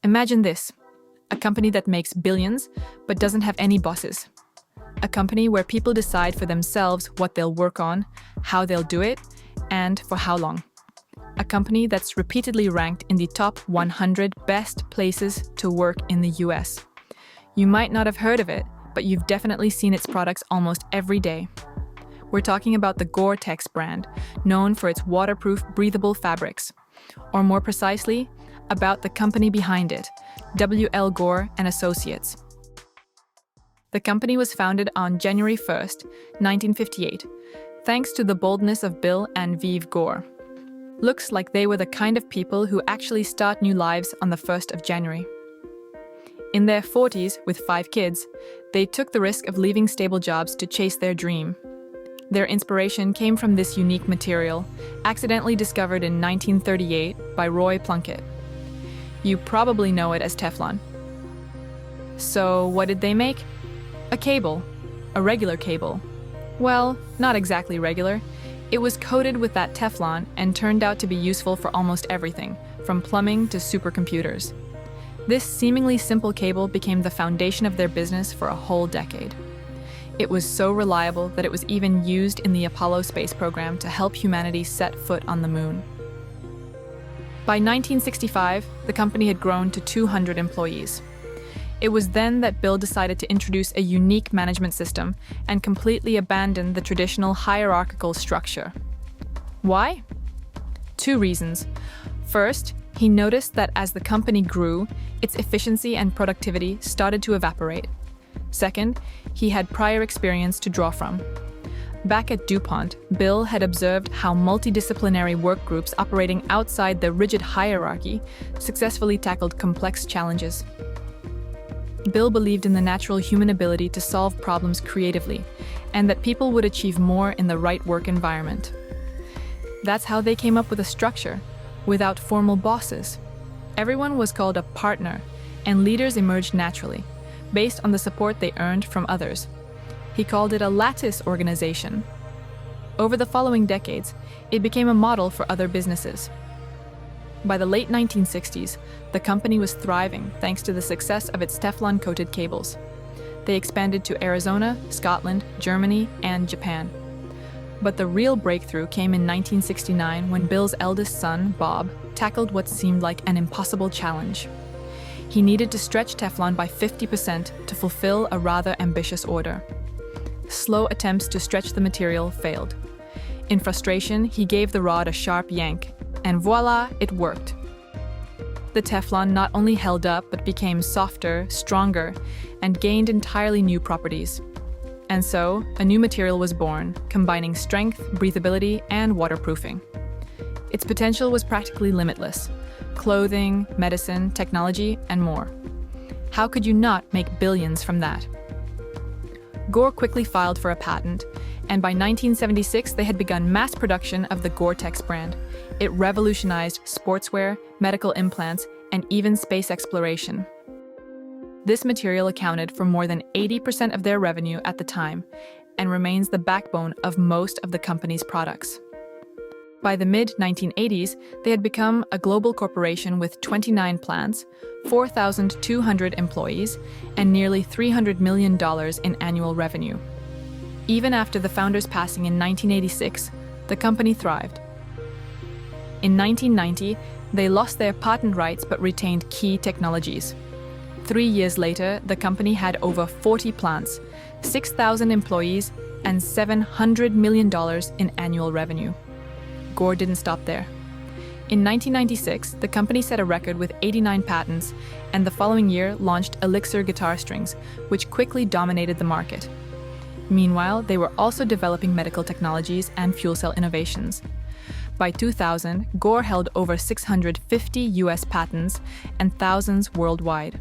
Imagine this, a company that makes billions but doesn't have any bosses. A company where people decide for themselves what they'll work on, how they'll do it, and for how long. A company that's repeatedly ranked in the top 100 best places to work in the US. You might not have heard of it, but you've definitely seen its products almost every day. We're talking about the Gore-Tex brand, known for its waterproof, breathable fabrics. Or more precisely, about the company behind it, W.L. Gore and Associates. The company was founded on January 1st, 1958, thanks to the boldness of Bill and Vive Gore. Looks like they were the kind of people who actually start new lives on the 1st of January. In their 40s, with 5 kids, they took the risk of leaving stable jobs to chase their dream. Their inspiration came from this unique material, accidentally discovered in 1938 by Roy Plunkett. You probably know it as Teflon. So what did they make? A cable. A regular cable. Well, not exactly regular. It was coated with that Teflon and turned out to be useful for almost everything, from plumbing to supercomputers. This seemingly simple cable became the foundation of their business for a whole decade. It was so reliable that it was even used in the Apollo space program to help humanity set foot on the moon. By 1965, the company had grown to 200 employees. It was then that Bill decided to introduce a unique management system and completely abandon the traditional hierarchical structure. Why? 2 reasons. First, he noticed that as the company grew, its efficiency and productivity started to evaporate. Second, he had prior experience to draw from. Back at DuPont, Bill had observed how multidisciplinary work groups operating outside the rigid hierarchy successfully tackled complex challenges. Bill believed in the natural human ability to solve problems creatively, and that people would achieve more in the right work environment. That's how they came up with a structure, without formal bosses. Everyone was called a partner, and leaders emerged naturally, based on the support they earned from others. He called it a lattice organization. Over the following decades, it became a model for other businesses. By the late 1960s, the company was thriving thanks to the success of its Teflon-coated cables. They expanded to Arizona, Scotland, Germany, and Japan. But the real breakthrough came in 1969 when Bill's eldest son, Bob, tackled what seemed like an impossible challenge. He needed to stretch Teflon by 50% to fulfill a rather ambitious order. Slow attempts to stretch the material failed. In frustration, he gave the rod a sharp yank, and voila, it worked. The Teflon not only held up, but became softer, stronger, and gained entirely new properties. And so, a new material was born, combining strength, breathability, and waterproofing. Its potential was practically limitless: clothing, medicine, technology, and more. How could you not make billions from that? Gore quickly filed for a patent, and by 1976 they had begun mass production of the Gore-Tex brand. It revolutionized sportswear, medical implants, and even space exploration. This material accounted for more than 80% of their revenue at the time, and remains the backbone of most of the company's products. By the mid-1980s, they had become a global corporation with 29 plants, 4,200 employees, and nearly $300 million in annual revenue. Even after the founder's passing in 1986, the company thrived. In 1990, they lost their patent rights but retained key technologies. 3 years later, the company had over 40 plants, 6,000 employees, and $700 million in annual revenue. Gore didn't stop there. In 1996, the company set a record with 89 patents, and the following year launched Elixir guitar strings, which quickly dominated the market. Meanwhile, they were also developing medical technologies and fuel cell innovations. By 2000, Gore held over 650 US patents and thousands worldwide.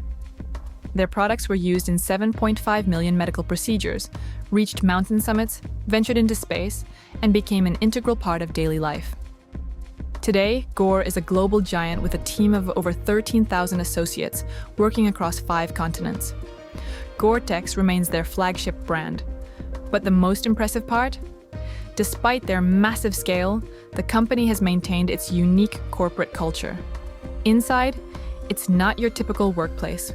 Their products were used in 7.5 million medical procedures, reached mountain summits, ventured into space, and became an integral part of daily life. Today, Gore is a global giant with a team of over 13,000 associates working across 5 continents. Gore-Tex remains their flagship brand. But the most impressive part? Despite their massive scale, the company has maintained its unique corporate culture. Inside, It's not your typical workplace.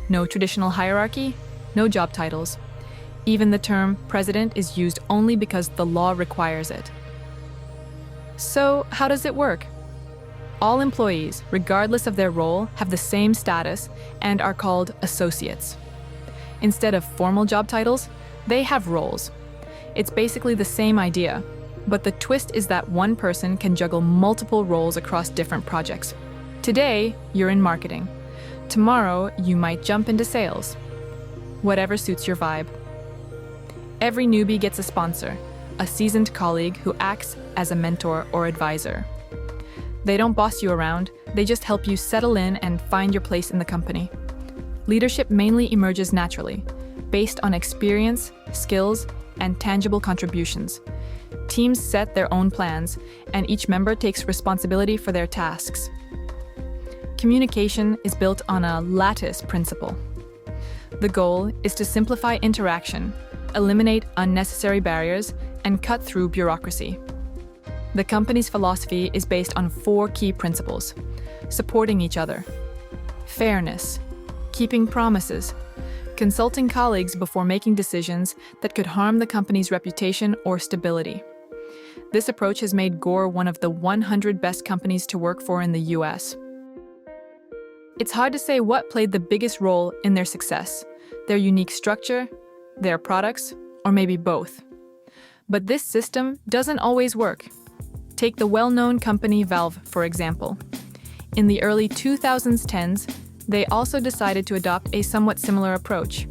No traditional hierarchy, no job titles. Even the term president is used only because the law requires it. So, how does it work? All employees, regardless of their role, have the same status and are called associates. Instead of formal job titles, they have roles. It's basically the same idea, but the twist is that one person can juggle multiple roles across different projects. Today, you're in marketing. Tomorrow, you might jump into sales. Whatever suits your vibe. Every newbie gets a sponsor, a seasoned colleague who acts as a mentor or advisor. They don't boss you around, they just help you settle in and find your place in the company. Leadership mainly emerges naturally, based on experience, skills, and tangible contributions. Teams set their own plans, and each member takes responsibility for their tasks. Communication is built on a lattice principle. The goal is to simplify interaction, eliminate unnecessary barriers, and cut through bureaucracy. The company's philosophy is based on 4 key principles: supporting each other, fairness, keeping promises, consulting colleagues before making decisions that could harm the company's reputation or stability. This approach has made Gore one of the 100 best companies to work for in the US. It's hard to say what played the biggest role in their success: their unique structure, their products, or maybe both. But this system doesn't always work. Take the well-known company Valve, for example. In the early 2010s, they also decided to adopt a somewhat similar approach.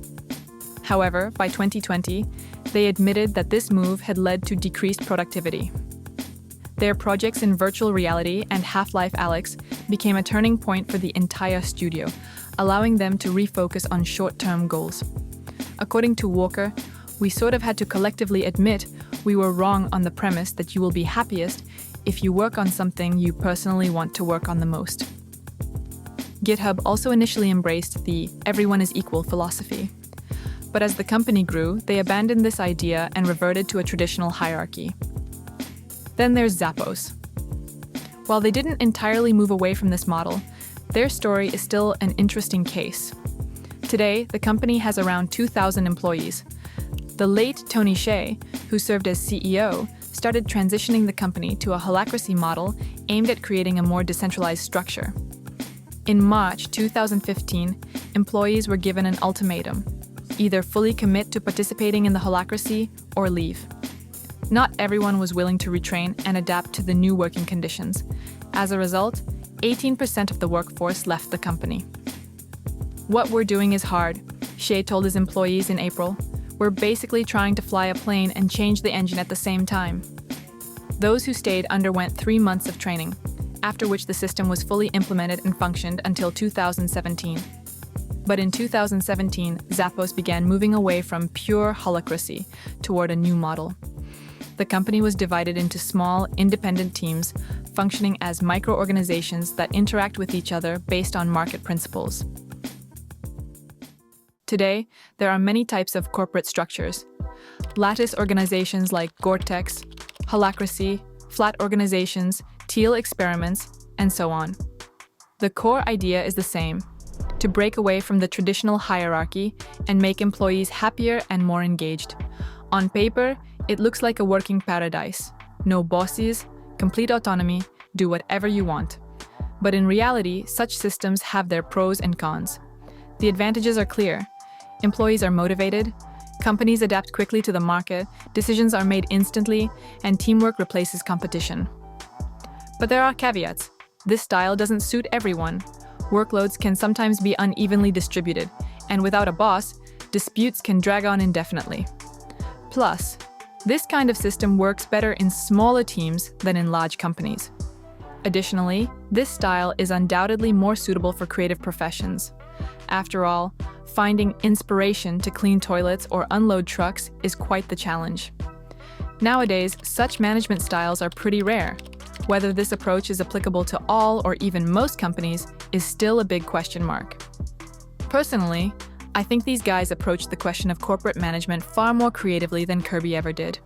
However, by 2020, they admitted that this move had led to decreased productivity. Their projects in virtual reality and Half-Life Alyx became a turning point for the entire studio, allowing them to refocus on short-term goals. According to Walker, we sort of had to collectively admit we were wrong on the premise that you will be happiest if you work on something you personally want to work on the most. GitHub also initially embraced the everyone is equal philosophy. But as the company grew, they abandoned this idea and reverted to a traditional hierarchy. Then there's Zappos. While they didn't entirely move away from this model, their story is still an interesting case. Today, the company has around 2,000 employees. The late Tony Hsieh, who served as CEO, started transitioning the company to a holacracy model aimed at creating a more decentralized structure. In March 2015, employees were given an ultimatum: either fully commit to participating in the holacracy or leave. Not everyone was willing to retrain and adapt to the new working conditions. As a result, 18% of the workforce left the company. "What we're doing is hard," Hsieh told his employees in April. "We're basically trying to fly a plane and change the engine at the same time." Those who stayed underwent 3 months of training, after which the system was fully implemented and functioned until 2017. But in 2017, Zappos began moving away from pure holacracy toward a new model. The company was divided into small, independent teams, functioning as micro-organizations that interact with each other based on market principles. Today, there are many types of corporate structures. Lattice organizations like Gore-Tex, holacracy, flat organizations, teal experiments, and so on. The core idea is the same: to break away from the traditional hierarchy and make employees happier and more engaged. On paper, it looks like a working paradise. No bosses, complete autonomy, do whatever you want. But in reality, such systems have their pros and cons. The advantages are clear. Employees are motivated, companies adapt quickly to the market, decisions are made instantly, and teamwork replaces competition. But there are caveats. This style doesn't suit everyone. Workloads can sometimes be unevenly distributed, and without a boss, disputes can drag on indefinitely. Plus, this kind of system works better in smaller teams than in large companies. Additionally, this style is undoubtedly more suitable for creative professions. After all, finding inspiration to clean toilets or unload trucks is quite the challenge. Nowadays, such management styles are pretty rare. Whether this approach is applicable to all or even most companies is still a big question mark. Personally, I think these guys approached the question of corporate management far more creatively than Kirby ever did.